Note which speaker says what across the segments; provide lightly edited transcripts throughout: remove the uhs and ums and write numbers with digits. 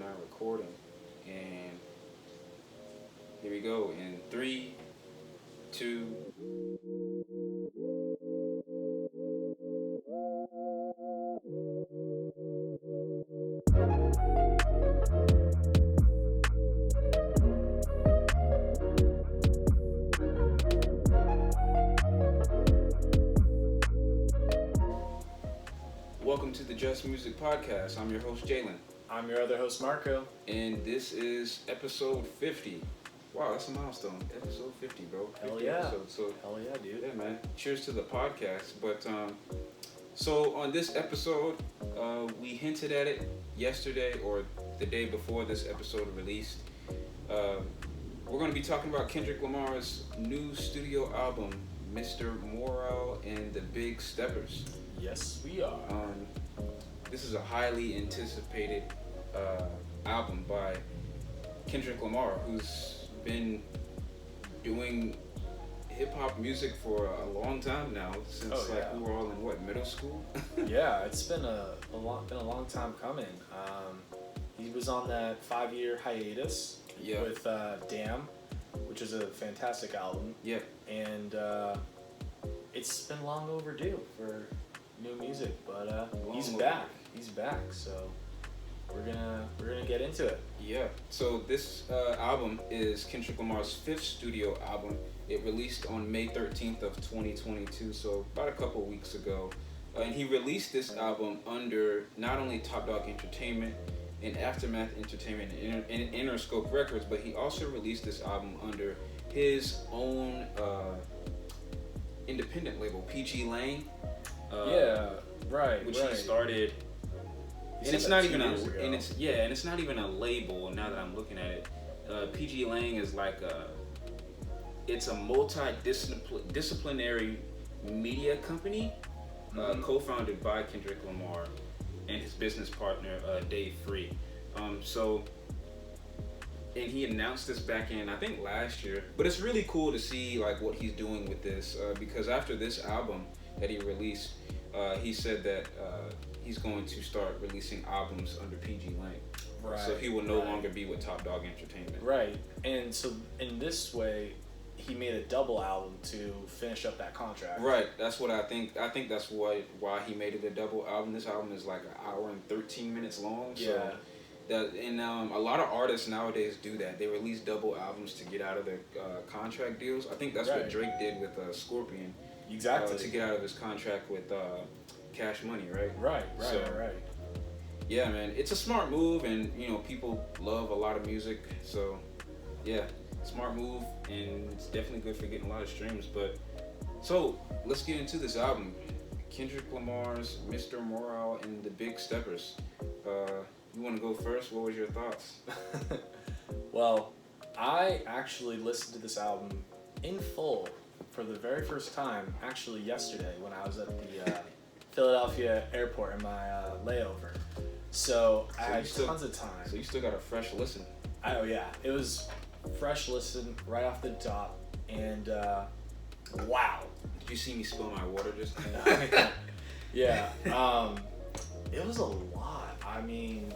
Speaker 1: now recording. And here we go in 3, 2. Welcome to the JusMusic Podcast. I'm your host, Jalen.
Speaker 2: I'm your other host, Marco.
Speaker 1: And this is episode 50. Wow, that's a milestone. Episode 50, bro. 50
Speaker 2: Hell yeah.
Speaker 1: episodes. So,
Speaker 2: hell yeah, dude.
Speaker 1: Yeah, man. Cheers to the podcast. But, so on this episode, we hinted at it yesterday or the day before this episode released. We're going to be talking about Kendrick Lamar's new studio album, Mr.Morale and the Big Steppers.
Speaker 2: Yes, we are.
Speaker 1: This is a highly anticipated album by Kendrick Lamar, who's been doing hip-hop music for a long time now, since we were all in middle school?
Speaker 2: Yeah, it's been a long time coming. He was on that 5-year hiatus with Damn, which is a fantastic album.
Speaker 1: Yeah.
Speaker 2: And it's been long overdue for new music, but he's back. He's back, so we're gonna get into it.
Speaker 1: Yeah. So this album is Kendrick Lamar's 5th studio album. It released on May 13th of 2022, so about a couple weeks ago. And he released this album under not only Top Dog Entertainment and Aftermath Entertainment and Interscope Records, but he also released this album under his own independent label, PG Lane. Which he started, and it's not even it's not even a label. Now that I'm looking at it, PG Lang is like it's a multi-disciplinary media company, co-founded by Kendrick Lamar and his business partner Dave Free. And he announced this back in, I think, last year. But it's really cool to see like what he's doing with this, because after this album that he released, he said that he's going to start releasing albums under PG Lang.
Speaker 2: Right.
Speaker 1: So he will no longer be with Top Dog Entertainment.
Speaker 2: Right. And so in this way, he made a double album to finish up that contract.
Speaker 1: Right. That's what I think. I think that's why he made it a double album. This album is like an hour and 13 minutes long.
Speaker 2: Yeah.
Speaker 1: So a lot of artists nowadays do that. They release double albums to get out of their contract deals. I think that's what Drake did with Scorpion.
Speaker 2: Exactly.
Speaker 1: To get out of his contract with Cash Money, right?
Speaker 2: Right.
Speaker 1: Yeah, man, it's a smart move, and people love a lot of music, so yeah, smart move, and it's definitely good for getting a lot of streams. But so let's get into this album, Kendrick Lamar's Mr.Morale and the Big Steppers. You want to go first? What was your thoughts?
Speaker 2: Well, I actually listened to this album in full for the very first time, actually yesterday when I was at the Philadelphia airport in my layover. So I had tons of time.
Speaker 1: So you still got a fresh listen.
Speaker 2: Oh yeah, it was fresh listen right off the top, and wow.
Speaker 1: Did you see me spill my water just now?
Speaker 2: Yeah, it was a lot. I mean,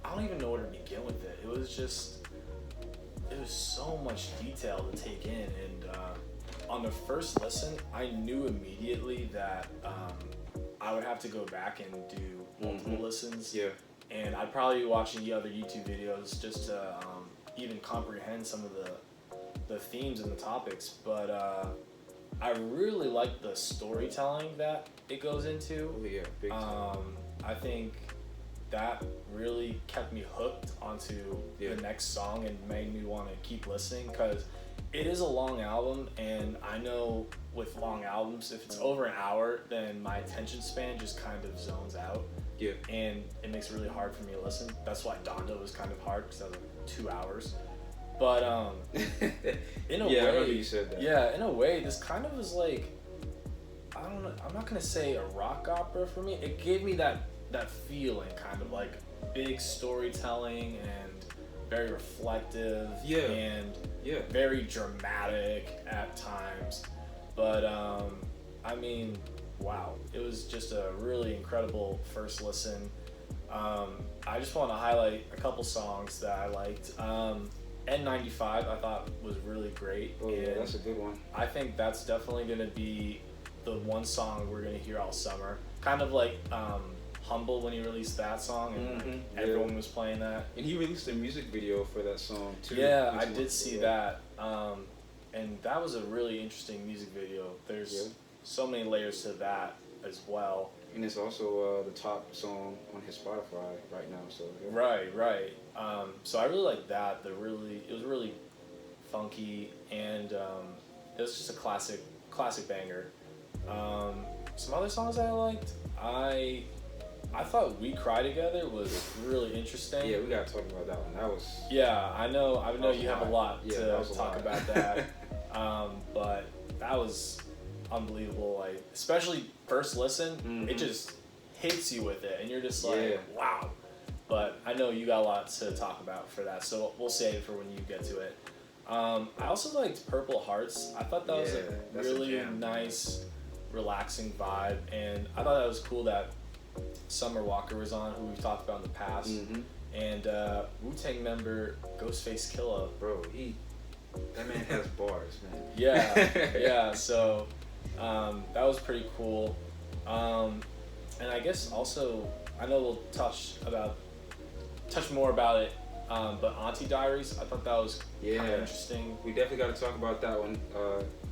Speaker 2: I don't even know where to begin with it. It was so much detail to take in, and on the first listen, I knew immediately that I would have to go back and do multiple listens.
Speaker 1: Yeah. And
Speaker 2: I'd probably be watching the other YouTube videos just to even comprehend some of the themes and the topics. But I really like the storytelling that it goes into.
Speaker 1: Oh yeah, big time.
Speaker 2: I think that really kept me hooked onto the next song and made me want to keep listening, because it is a long album, and I know with long albums, if it's over an hour, then my attention span just kind of zones out.
Speaker 1: Yeah.
Speaker 2: And it makes it really hard for me to listen. That's why Donda was kind of hard, because that was like 2 hours. But in a way,
Speaker 1: I remember you said that.
Speaker 2: Yeah, in a way, this kind of was like, I don't know, I'm not gonna say a rock opera for me. It gave me that feeling, kind of like big storytelling and very reflective and very dramatic at times. But I mean, wow, it was just a really incredible first listen. I just want to highlight a couple songs that I liked. N95 I thought was really great.
Speaker 1: Oh yeah, that's a good one.
Speaker 2: I think that's definitely going to be the one song we're going to hear all summer. Kind of like Humble when he released that song, and everyone was playing that.
Speaker 1: And he released a music video for that song too.
Speaker 2: Yeah, I did see that. And that was a really interesting music video. There's so many layers to that as well.
Speaker 1: And it's also the top song on his Spotify right now. So
Speaker 2: Right. So I really like that. It was really funky, and it was just a classic banger. Some other songs that I liked. I thought We Cry Together was really interesting.
Speaker 1: Yeah, we gotta talk about that one. That was.
Speaker 2: Yeah, I know you have a lot to talk about that. But that was unbelievable. Like, especially first listen, it just hits you with it, and you're just like, wow. But I know you got a lot to talk about for that, so we'll save it for when you get to it. I also liked Purple Hearts. I thought that was a really nice, relaxing vibe, and I thought that was cool that Summer Walker was on, who we've talked about in the past, and Wu-Tang member Ghostface Killah.
Speaker 1: Bro, that man has bars, man.
Speaker 2: Yeah. So that was pretty cool. And I guess also, I know we'll touch more about it, but Auntie Diaries, I thought that was kind of interesting.
Speaker 1: We definitely got to talk about that one,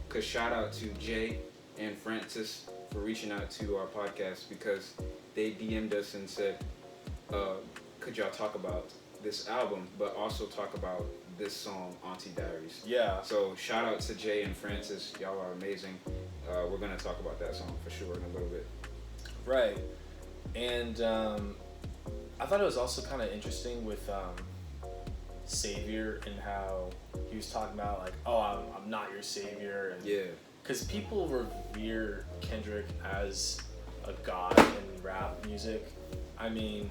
Speaker 1: because shout out to Jay and Francis for reaching out to our podcast, because they DM'd us and said, could y'all talk about this album, but also talk about this song, Auntie Diaries.
Speaker 2: Yeah.
Speaker 1: So shout out to Jay and Francis. Y'all are amazing. We're going to talk about that song for sure in a little bit.
Speaker 2: Right. And I thought it was also kind of interesting with Savior, and how he was talking about like, oh, I'm not your savior. And because people revere Kendrick as a god in rap music. I mean,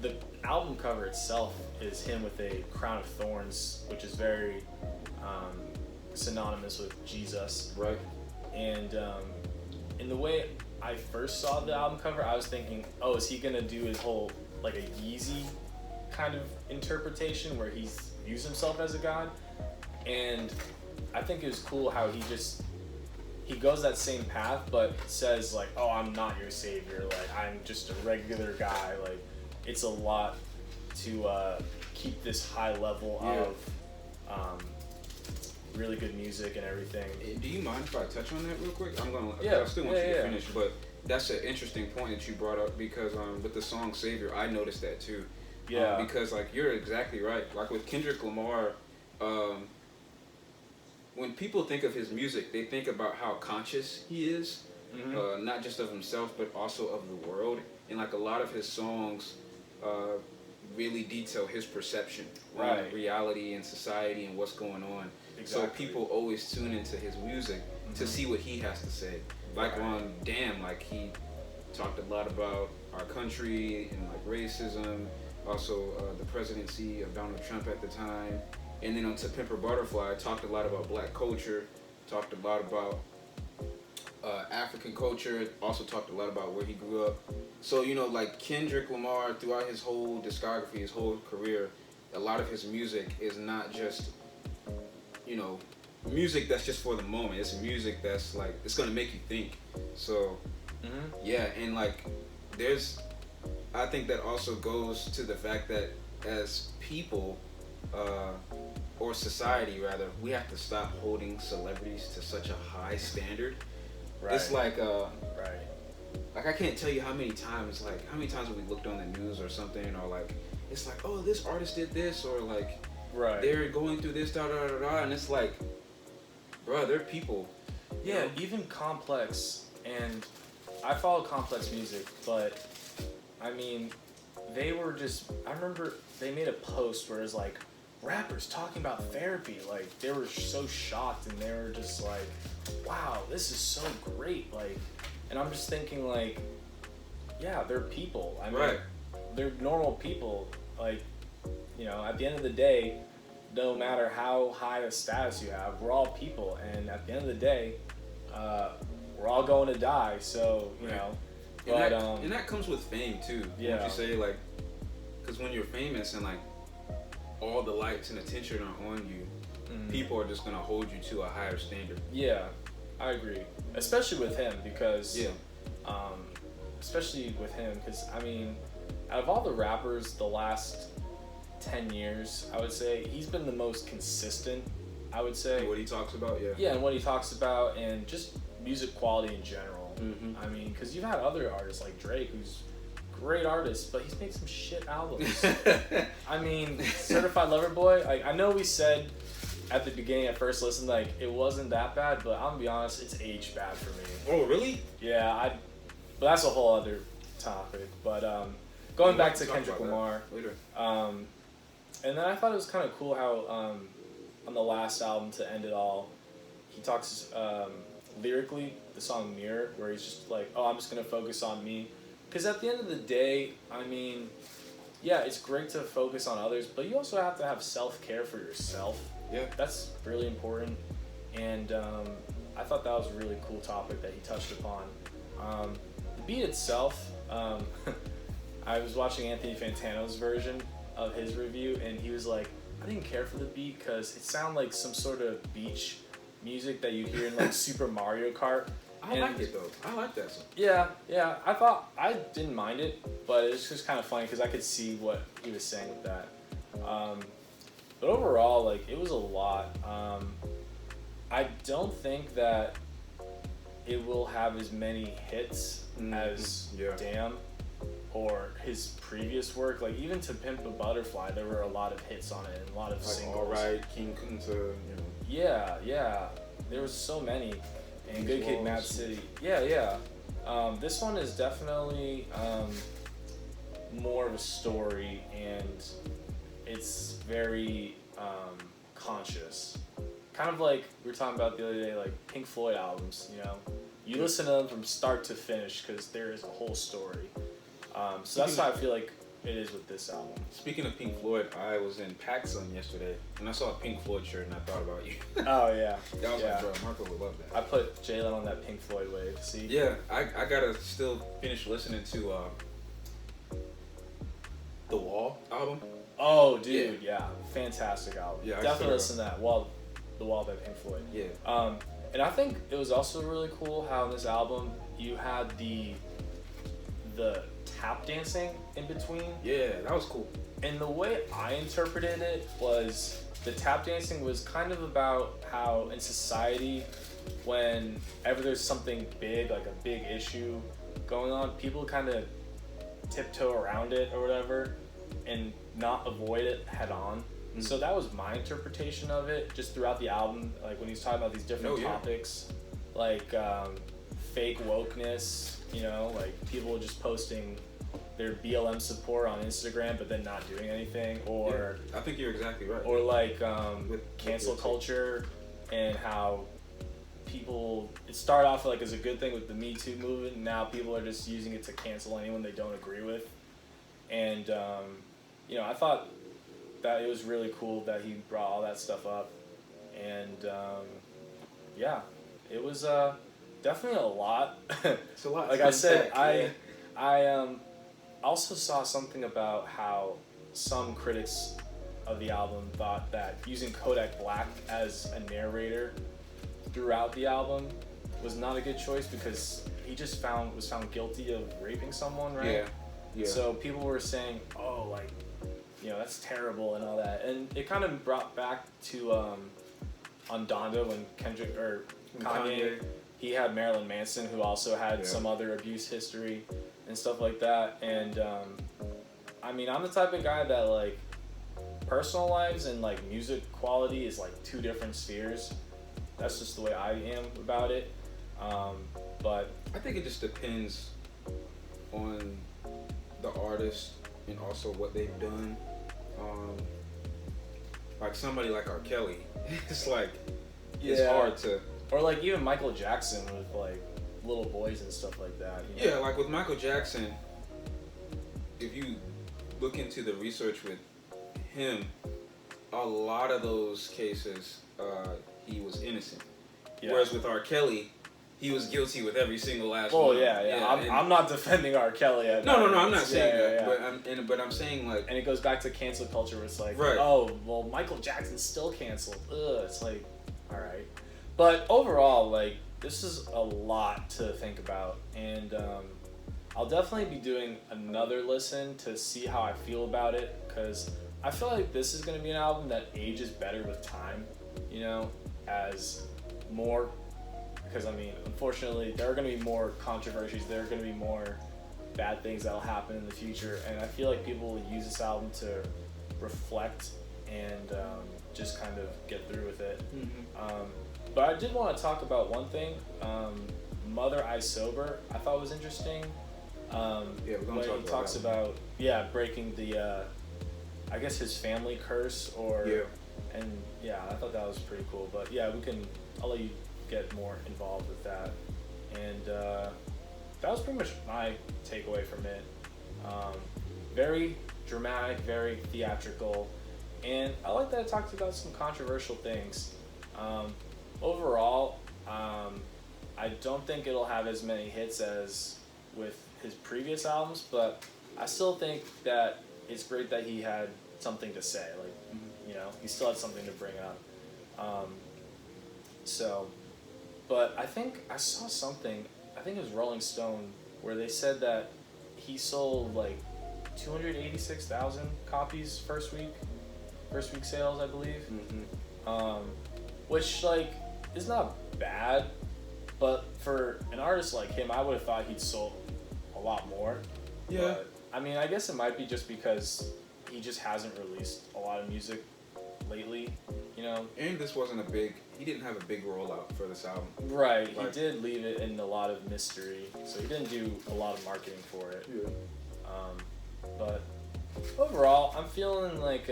Speaker 2: the album cover itself is him with a crown of thorns, which is very synonymous with Jesus.
Speaker 1: Right.
Speaker 2: And in the way I first saw the album cover, I was thinking, oh, is he gonna do his whole like a Yeezy kind of interpretation where he views himself as a god? And I think it was cool how he goes that same path, but says like, oh, I'm not your savior, like I'm just a regular guy. Like, it's a lot to keep this high level of really good music and everything.
Speaker 1: Do you mind if I touch on that real quick? I still want you to finish, but that's an interesting point that you brought up, because with the song Savior, I noticed that too.
Speaker 2: Yeah.
Speaker 1: Because like, you're exactly right. Like with Kendrick Lamar, when people think of his music, they think about how conscious he is, not just of himself, but also of the world. And like a lot of his songs really detail his perception on reality and society and what's going on. Exactly. So people always tune into his music to see what he has to say. Like on Damn, like he talked a lot about our country and like racism, also the presidency of Donald Trump at the time. And then on To Pimp a Butterfly, talked a lot about black culture, talked a lot about African culture, also talked a lot about where he grew up. So, you know, like Kendrick Lamar, throughout his whole discography, his whole career, a lot of his music is not just, you know, music that's just for the moment. It's music that's like, it's gonna make you think. So, and like, I think that also goes to the fact that as people, or society rather, we have to stop holding celebrities to such a high standard. Right. It's like like I can't tell you how many times have we looked on the news or something, or like it's like, oh, this artist did this, or like they're going through this, and it's like, bro, they're people.
Speaker 2: Yeah, even Complex, and I follow Complex music, but I mean, I remember they made a post where it's like, rappers talking about therapy, like they were so shocked, and they were just like, wow, this is so great. Like, and I'm just thinking like, yeah, they're people. I mean, they're normal people. Like, you know, at the end of the day, no matter how high a status you have, we're all people, and at the end of the day, we're all going to die. So, you know,
Speaker 1: and that comes with fame too.
Speaker 2: Yeah.
Speaker 1: Won't you say, like, because when you're famous and like all the lights and attention are on you, people are just gonna hold you to a higher standard.
Speaker 2: Yeah, I agree. Especially with him because, I mean, out of all the rappers the last 10 years, I would say he's been the most consistent, I would say.
Speaker 1: What he talks about, yeah.
Speaker 2: Yeah, and what he talks about and just music quality in general. I mean, because you've had other artists like Drake, who's a great artist, but he's made some shit albums. I mean, Certified Lover Boy, like, I know we said at the beginning at first listen, like, it wasn't that bad, but I'm gonna be honest, it's aged bad for me.
Speaker 1: Oh, really?
Speaker 2: Yeah, but that's a whole other topic. But going back to Kendrick Lamar,
Speaker 1: later.
Speaker 2: And then I thought it was kind of cool how on the last album to end it all, he talks lyrically, the song Mirror, where he's just like, oh, I'm just going to focus on me. Because at the end of the day, I mean, yeah, it's great to focus on others, but you also have to have self-care for yourself.
Speaker 1: Yeah.
Speaker 2: That's really important. And I thought that was a really cool topic that he touched upon. The beat itself, I was watching Anthony Fantano's version of his review, and he was like, I didn't care for the beat because it sounded like some sort of beach music that you hear in like Super Mario Kart.
Speaker 1: I like it though. I like that song.
Speaker 2: Yeah. I didn't mind it, but it was just kind of funny because I could see what he was saying with that. But overall, like, it was a lot. I don't think that it will have as many hits as Damn or his previous work. Like, even To Pimp a Butterfly, there were a lot of hits on it and a lot of singles.
Speaker 1: Alright, King Kunta,
Speaker 2: Yeah. There was so many. And Good Kid, Mad City. Yeah. This one is definitely more of a story, and it's very conscious. Kind of like we were talking about the other day, like Pink Floyd albums, you know? You listen to them from start to finish because there is a whole story. So that's how I feel like it is with this album.
Speaker 1: Speaking of Pink Floyd, I was in PacSun yesterday, and I saw a Pink Floyd shirt, and I thought about you.
Speaker 2: Oh, yeah.
Speaker 1: I was like, bro, Marco would love that.
Speaker 2: I put Jalen on that Pink Floyd wave, see?
Speaker 1: Yeah, I gotta still finish listening to The Wall album.
Speaker 2: Oh, dude, yeah. Fantastic album.
Speaker 1: Yeah,
Speaker 2: definitely listen to that. The Wall by Pink Floyd.
Speaker 1: Yeah.
Speaker 2: And I think it was also really cool how in this album you had the tap dancing in between.
Speaker 1: Yeah, that was cool.
Speaker 2: And the way I interpreted it was the tap dancing was kind of about how in society, whenever there's something big, like a big issue going on, people kind of tiptoe around it or whatever and not avoid it head on. So that was my interpretation of it just throughout the album, like when he's talking about these different topics, like fake wokeness, you know, like people just posting their BLM support on Instagram but then not doing anything, or
Speaker 1: I think you're exactly right.
Speaker 2: Or like cancel culture, and how people, it started off like as a good thing with the Me Too movement, and now people are just using it to cancel anyone they don't agree with. And you know, I thought that it was really cool that he brought all that stuff up, and yeah, it was definitely a lot.
Speaker 1: It's a lot.
Speaker 2: Like I said, I also saw something about how some critics of the album thought that using Kodak Black as a narrator throughout the album was not a good choice because he just was found guilty of raping someone, right?
Speaker 1: Yeah.
Speaker 2: So people were saying, oh, like, you know, that's terrible and all that. And it kind of brought back to on Donda when Kendrick or Kanye, he had Marilyn Manson, who also had some other abuse history and stuff like that. And I mean, I'm the type of guy that, like, personal lives and like music quality is like two different spheres. That's just the way I am about it. But
Speaker 1: I think it just depends on the artist and also what they've done. Like somebody like R. Kelly, it's like it's hard to.
Speaker 2: Or like even Michael Jackson with like little boys and stuff like that. You know?
Speaker 1: Yeah, like with Michael Jackson, if you look into the research with him, a lot of those cases he was innocent. Yeah. Whereas with R. Kelly, he was guilty with every single last
Speaker 2: well,
Speaker 1: one.
Speaker 2: yeah. I'm not defending R. Kelly.
Speaker 1: No, I'm not saying that. But I'm saying like.
Speaker 2: And it goes back to cancel culture, where it's like,
Speaker 1: right.
Speaker 2: oh, well, Michael Jackson's still canceled. Ugh, it's like, all right. But overall, like, this is a lot to think about, and I'll definitely be doing another listen to see how I feel about it, because I feel like this is going to be an album that ages better with time, you know, as more, because I mean, unfortunately, there are going to be more controversies, there are going to be more bad things that'll happen in the future, and I feel like people will use this album to reflect and just kind of get through with it. But I did want to talk about one thing. Mother I Sober, I thought was interesting.
Speaker 1: We're gonna
Speaker 2: when he talks about breaking the I guess his family curse, or and I thought that was pretty cool. But I'll let you get more involved with that. And that was pretty much my takeaway from it. Very dramatic, very theatrical, and I like that it talked about some controversial things. Overall, I don't think it'll have as many hits as with his previous albums, but I still think that it's great that he had something to say. Like, you know, he still had something to bring up. But I think I saw something, I think it was Rolling Stone, where they said that he sold like 286,000 copies first week sales, I believe. Which, like, is not bad, but for an artist like him, I would have thought he'd sold a lot more.
Speaker 1: Yeah.
Speaker 2: But, I mean, I guess it might be just because he just hasn't released a lot of music lately, you know?
Speaker 1: And this wasn't he didn't have a big rollout for this album.
Speaker 2: Right, he did leave it in a lot of mystery, so he didn't do a lot of marketing for it.
Speaker 1: Yeah.
Speaker 2: But overall, I'm feeling like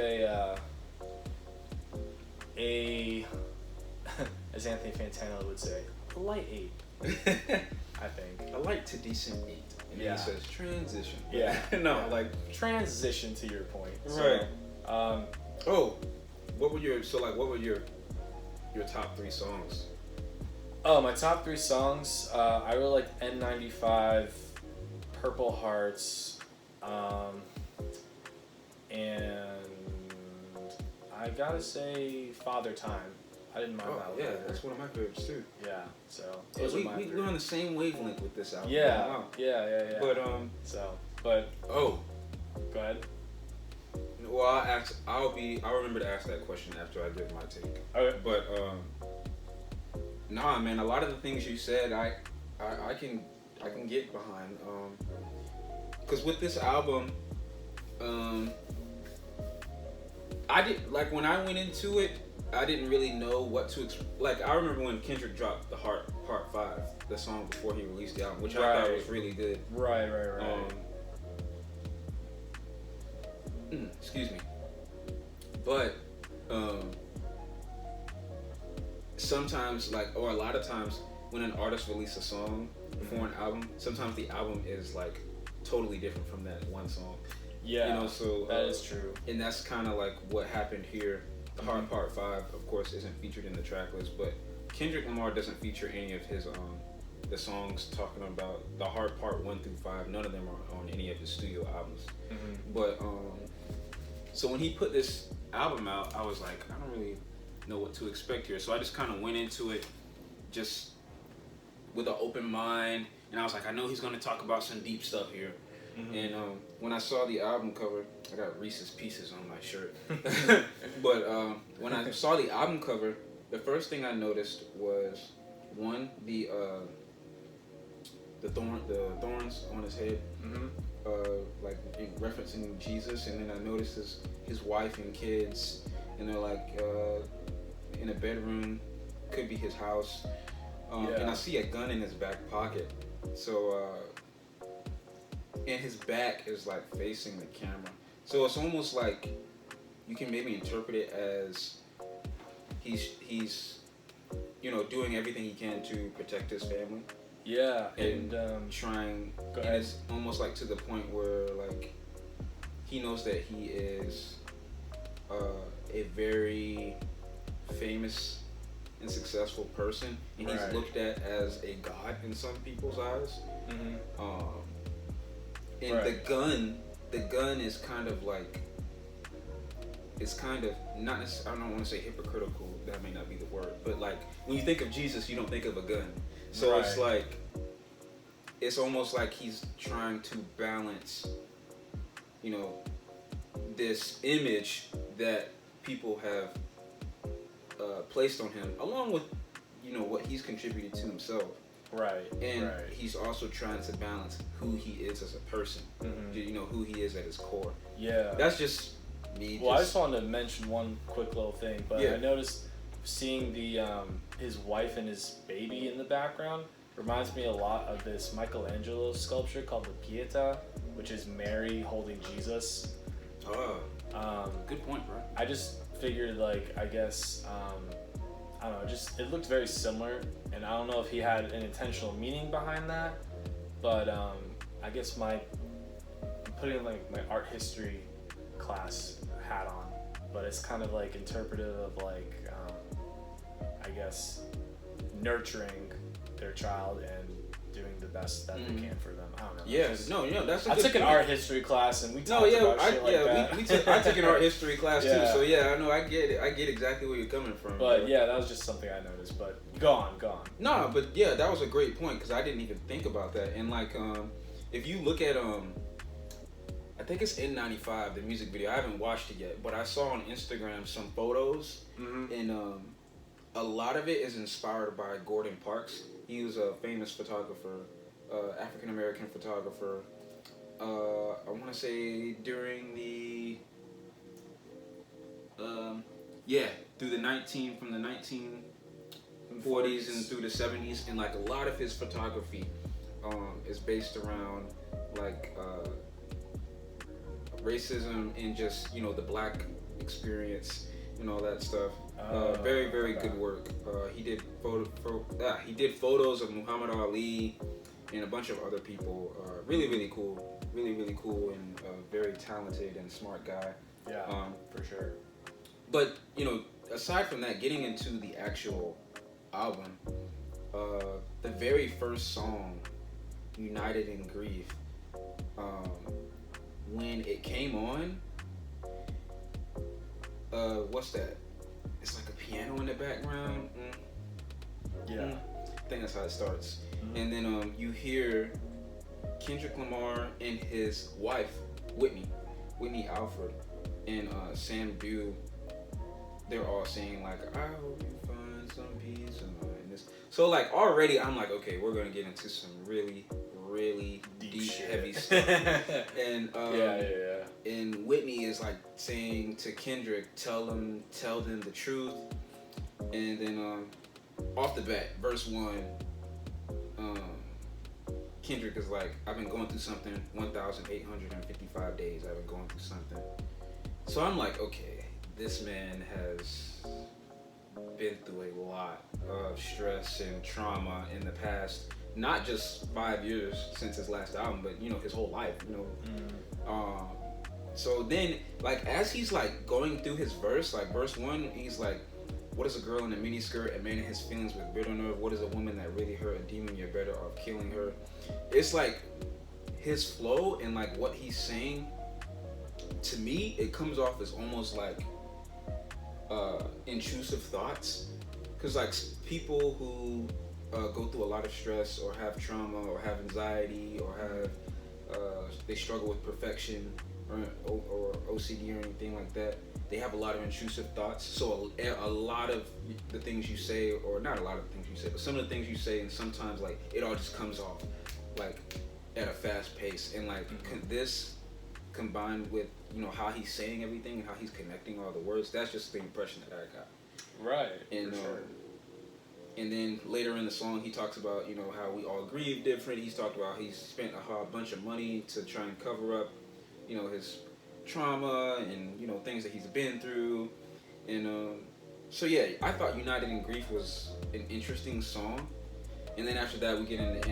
Speaker 2: as Anthony Fantano would say, a light 8. I think.
Speaker 1: A light to decent 8. And then he says transition.
Speaker 2: Yeah.
Speaker 1: Like
Speaker 2: transition to your point.
Speaker 1: Right.
Speaker 2: So,
Speaker 1: what were your top 3 songs?
Speaker 2: Oh, my top 3 songs. I really like N95, Purple Hearts, and I gotta say Father Time. I didn't mind that one.
Speaker 1: Yeah, that's one of my favorites too.
Speaker 2: Yeah, so
Speaker 1: we're on the same wavelength with this album.
Speaker 2: Yeah,
Speaker 1: wow.
Speaker 2: yeah.
Speaker 1: But
Speaker 2: go ahead.
Speaker 1: Well, I'll remember to ask that question after I give my take.
Speaker 2: Okay.
Speaker 1: But nah, man, a lot of the things you said, I can get behind. Cause with this album, I did, like, when I went into it, I didn't really know what to like. I remember when Kendrick dropped the Part 5, the song before he released the album, which I thought was really good.
Speaker 2: Right.
Speaker 1: Excuse me. But sometimes, or a lot of times, when an artist releases a song before an album, sometimes the album is like totally different from that one song.
Speaker 2: Yeah,
Speaker 1: you know, so
Speaker 2: that is true.
Speaker 1: And that's kind of like what happened here. The Heart Part 5, of course, isn't featured in the track list, but Kendrick Lamar doesn't feature any of his the songs talking about the Heart Part 1 through 5. None of them are on any of his studio albums. But so when he put this album out, I was like, I don't really know what to expect here. So I just kind of went into it just with an open mind, and I was like, I know he's gonna talk about some deep stuff here. And when I saw the album cover, I got Reese's Pieces on my shirt. But when I saw the album cover, the first thing I noticed was, one, the thorns on his head, like referencing Jesus, and then I noticed his wife and kids, and they're like in a bedroom, could be his house, and I see a gun in his back pocket. So. And his back is like facing the camera, so it's almost like you can maybe interpret it as he's doing everything he can to protect his family.
Speaker 2: Yeah,
Speaker 1: and trying. And it's almost like to the point where like he knows that he is a very famous and successful person, and he's looked at as a god in some people's eyes. And the gun is kind of like, it's kind of not necessarily, I don't want to say hypocritical, that may not be the word, but like when you think of Jesus, you don't think of a gun. So it's like, it's almost like he's trying to balance, you know, this image that people have placed on him, along with, you know, what he's contributed to himself. And he's also trying to balance who he is as a person. You know, who he is at his core. That's just me.
Speaker 2: Well, I just wanted to mention one quick little thing, but I noticed seeing the his wife and his baby in the background reminds me a lot of this Michelangelo sculpture called the Pietà, which is Mary holding Jesus.
Speaker 1: Good point, bro.
Speaker 2: I just figured, like, I guess, I don't know, just, it looked very similar, and I don't know if he had an intentional meaning behind that, but I guess I'm putting like my art history class hat on, but it's kind of like interpretive of like, I guess, nurturing their child and doing the best that they can for them. I don't know.
Speaker 1: Yes, that's a
Speaker 2: I
Speaker 1: good
Speaker 2: took an
Speaker 1: point.
Speaker 2: art history class and we talked about shit like that.
Speaker 1: I took an art history class too, so yeah, I know, I get it. I get exactly where you're coming from.
Speaker 2: But yeah, that was just something I noticed, but go on.
Speaker 1: Nah, but yeah, that was a great point, because I didn't even think about that. And like, if you look at, I think it's N95, the music video. I haven't watched it yet, but I saw on Instagram some photos, and a lot of it is inspired by Gordon Parks. He was a famous photographer, African American photographer. I want to say during the through the from the 1940s and through the 70s, and like a lot of his photography is based around like racism and just, you know, the black experience and all that stuff. Very, very good work. He did photos of Muhammad Ali and a bunch of other people. Really, really cool. Really, really cool, and very talented and smart guy.
Speaker 2: Yeah, for sure.
Speaker 1: But, you know, aside from that, getting into the actual album, the very first song, United in Grief, when it came on, what's that? It's like a piano in the background. I think that's how it starts. And then you hear Kendrick Lamar and his wife, Whitney Alford, and Sam Dew. They're all saying like, I hope you find some peace in this. So like already I'm like, okay, we're gonna get into some really, really deep heavy stuff. And and Whitney is like saying to Kendrick, tell them the truth. And then off the bat, verse 1, Kendrick is like, I've been going through something 1,855 days. I've been going through something. So I'm like, okay, this man has been through a lot of stress and trauma in the past, not just 5 years since his last album, but, you know, his whole life, you know. So then, like, as he's like going through his verse, like verse 1, he's like, what is a girl in a miniskirt, a man in his feelings with bitter nerve? What is a woman that really hurt? A demon, you're better off killing her. It's like his flow and like what he's saying, to me, it comes off as almost like intrusive thoughts. Because like people who go through a lot of stress or have trauma or have anxiety or have they struggle with perfection or OCD or anything like that, they have a lot of intrusive thoughts. So a lot of the things you say, or not a lot of the things you say, but some of the things you say, and sometimes like it all just comes off like at a fast pace. And like this combined with, you know, how he's saying everything and how he's connecting all the words, that's just the impression that I got.
Speaker 2: Right.
Speaker 1: And and then later in the song, he talks about, you know, how we all grieve different. He's talked about he's spent a bunch of money to try and cover up, you know, his trauma and, you know, things that he's been through. And so yeah, I thought United in Grief was an interesting song. And then after that, we get into